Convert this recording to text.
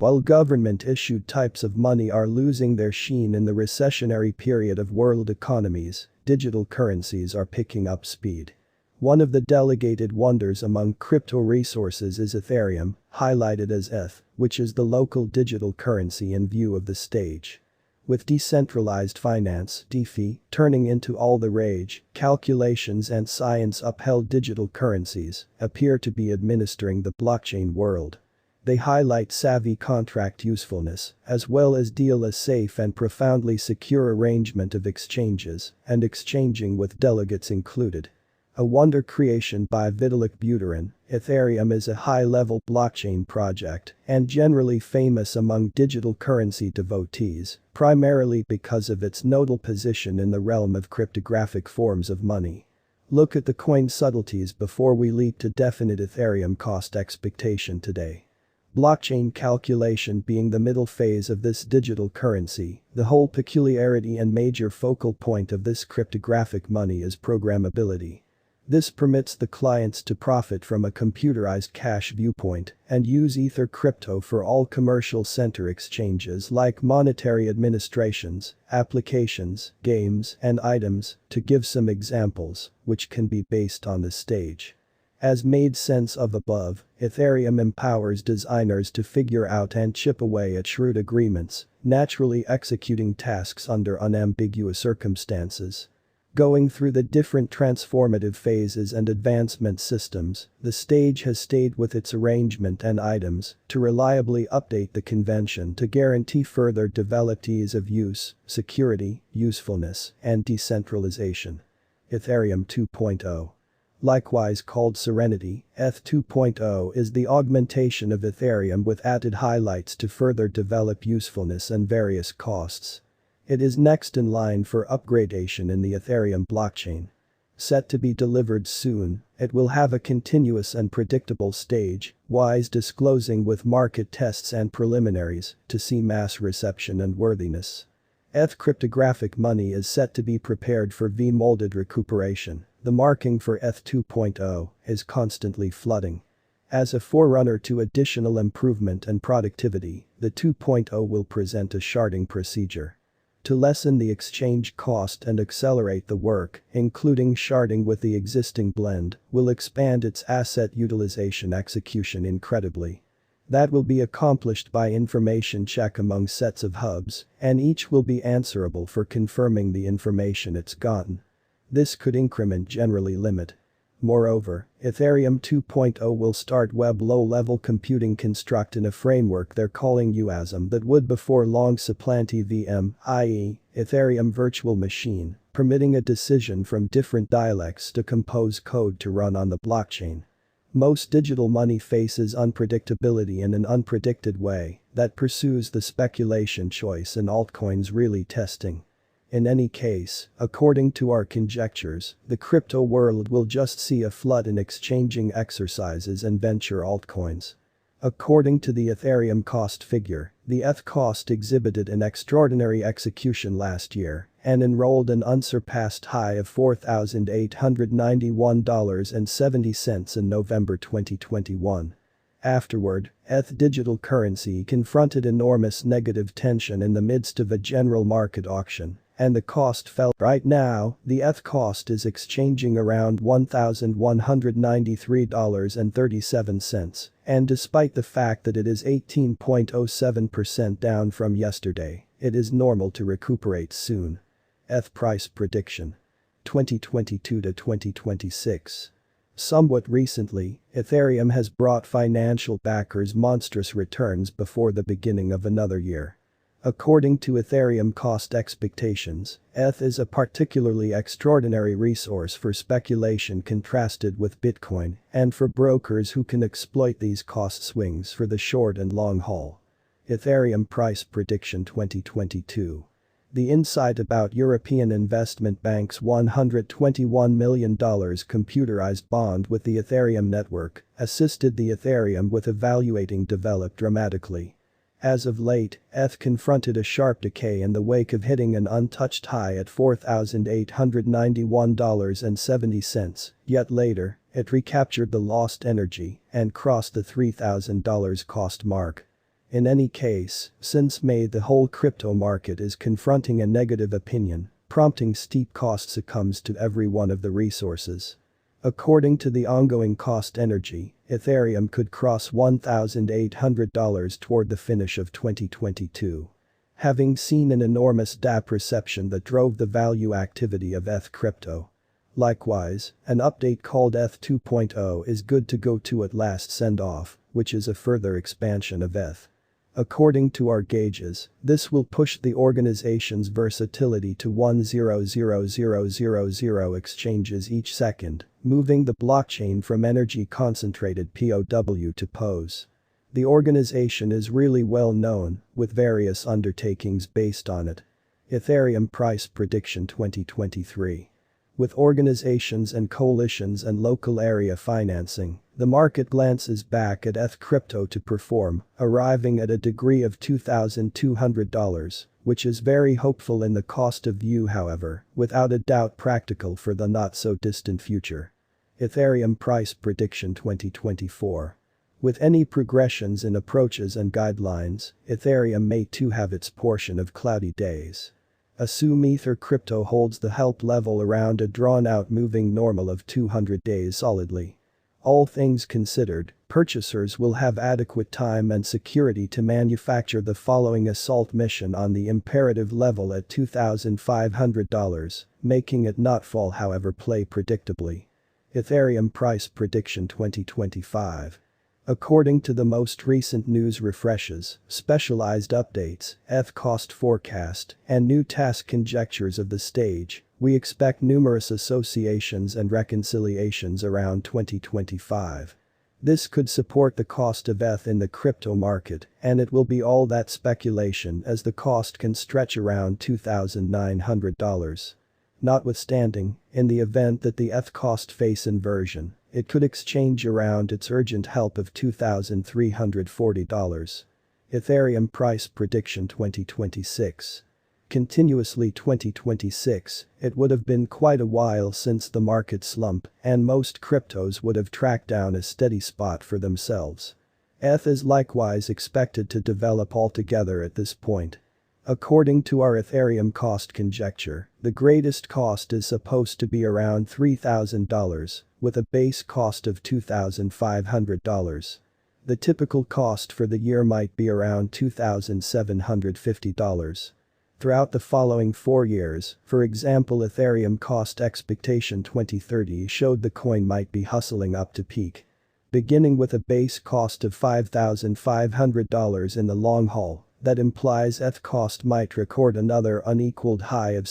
While government-issued types of money are losing their sheen in the recessionary period of world economies, digital currencies are picking up speed. One of the delegated wonders among crypto resources is Ethereum, highlighted as ETH, which is the local digital currency in view of the stage. With decentralized finance (DeFi) turning into all the rage, calculations and science-upheld digital currencies appear to be administering the blockchain world. They highlight savvy contract usefulness, as well as deal a safe and profoundly secure arrangement of exchanges and exchanging with delegates included. A wonder creation by Vitalik Buterin, Ethereum is a high-level blockchain project and generally famous among digital currency devotees, primarily because of its nodal position in the realm of cryptographic forms of money. Look at the coin subtleties before we leap to definite Ethereum cost expectation today. Blockchain calculation being the middle phase of this digital currency, the whole peculiarity and major focal point of this cryptographic money is programmability. This permits the clients to profit from a computerized cash viewpoint and use Ether crypto for all commercial center exchanges like monetary administrations, applications, games, and items, to give some examples, which can be based on the stage. As made sense of above, Ethereum empowers designers to figure out and chip away at shrewd agreements, naturally executing tasks under unambiguous circumstances. Going through the different transformative phases and advancement systems, the stage has stayed with its arrangement and items to reliably update the convention to guarantee further developed ease of use, security, usefulness, and decentralization. Ethereum 2.0. Likewise called Serenity, ETH 2.0 is the augmentation of Ethereum with added highlights to further develop usefulness and various costs. It is next in line for upgradation in the Ethereum blockchain. Set to be delivered soon, it will have a continuous and predictable stage, wise disclosing with market tests and preliminaries to see mass reception and worthiness. ETH cryptographic money is set to be prepared for V-molded recuperation. The marking for ETH 2.0 is constantly flooding. As a forerunner to additional improvement and productivity, the 2.0 will present a sharding procedure. To lessen the exchange cost and accelerate the work, including sharding with the existing blend, will expand its asset utilization execution incredibly. That will be accomplished by information check among sets of hubs, and each will be answerable for confirming the information it's gotten. This could increment generally limit. Moreover, Ethereum 2.0 will start web low-level computing construct in a framework they're calling UASM that would before long supplant EVM, i.e., Ethereum Virtual Machine, permitting a decision from different dialects to compose code to run on the blockchain. Most digital money faces unpredictability in an unpredicted way that pursues the speculation choice and altcoins really testing. In any case, according to our conjectures, the crypto world will just see a flood in exchanging exercises and venture altcoins. According to the Ethereum cost figure, the ETH cost exhibited an extraordinary execution last year and enrolled an unsurpassed high of $4,891.70 in November 2021. Afterward, ETH digital currency confronted enormous negative tension in the midst of a general market auction, and the cost fell. Right now, the ETH cost is exchanging around $1,193.37, and despite the fact that it is 18.07% down from yesterday, it is normal to recuperate soon. ETH price prediction. 2022 to 2026. Somewhat recently, Ethereum has brought financial backers monstrous returns before the beginning of another year. According to Ethereum cost expectations, ETH is a particularly extraordinary resource for speculation contrasted with Bitcoin and for brokers who can exploit these cost swings for the short and long haul. Ethereum price prediction 2022. The insight about European Investment Bank's $121 million computerized bond with the Ethereum network assisted the Ethereum with evaluating developed dramatically. As of late, ETH confronted a sharp decay in the wake of hitting an untouched high at $4,891.70, yet later, it recaptured the lost energy and crossed the $3,000 cost mark. In any case, since May the whole crypto market is confronting a negative opinion, prompting steep cost succumbs to every one of the resources. According to the ongoing cost energy, Ethereum could cross $1,800 toward the finish of 2022. Having seen an enormous DApp reception that drove the value activity of ETH crypto. Likewise, an update called ETH 2.0 is good to go to at last send-off, which is a further expansion of ETH. According to our gauges, this will push the organization's versatility to 100,000 exchanges each second, moving the blockchain from energy-concentrated POW to POS. The organization is really well known, with various undertakings based on it. Ethereum Price Prediction 2023. With organizations and coalitions and local area financing, the market glances back at ETH crypto to perform, arriving at a degree of $2,200, which is very hopeful in the cost of view however, without a doubt practical for the not-so-distant future. Ethereum Price Prediction 2024. With any progressions in approaches and guidelines, Ethereum may too have its portion of cloudy days. Assume Ether crypto holds the help level around a drawn-out moving normal of 200 days solidly. All things considered, purchasers will have adequate time and security to manufacture the following assault mission on the imperative level at $2,500, making it not fall however play predictably. Ethereum Price Prediction 2025. According to the most recent news refreshes, specialized updates, ETH cost forecast, and new task conjectures of the stage, we expect numerous associations and reconciliations around 2025. This could support the cost of ETH in the crypto market, and it will be all that speculation as the cost can stretch around $2,900. Notwithstanding, in the event that the ETH cost face inversion, it could exchange around its urgent help of $2,340. Ethereum Price Prediction 2026. Continuously 2026, it would have been quite a while since the market slump, and most cryptos would have tracked down a steady spot for themselves. ETH is likewise expected to develop altogether at this point. According to our Ethereum cost conjecture, the greatest cost is supposed to be around $3,000, with a base cost of $2,500. The typical cost for the year might be around $2,750. Throughout the following 4 years, for example Ethereum cost expectation 2030 showed the coin might be hustling up to peak. Beginning with a base cost of $5,500 in the long haul, that implies ETH cost might record another unequaled high of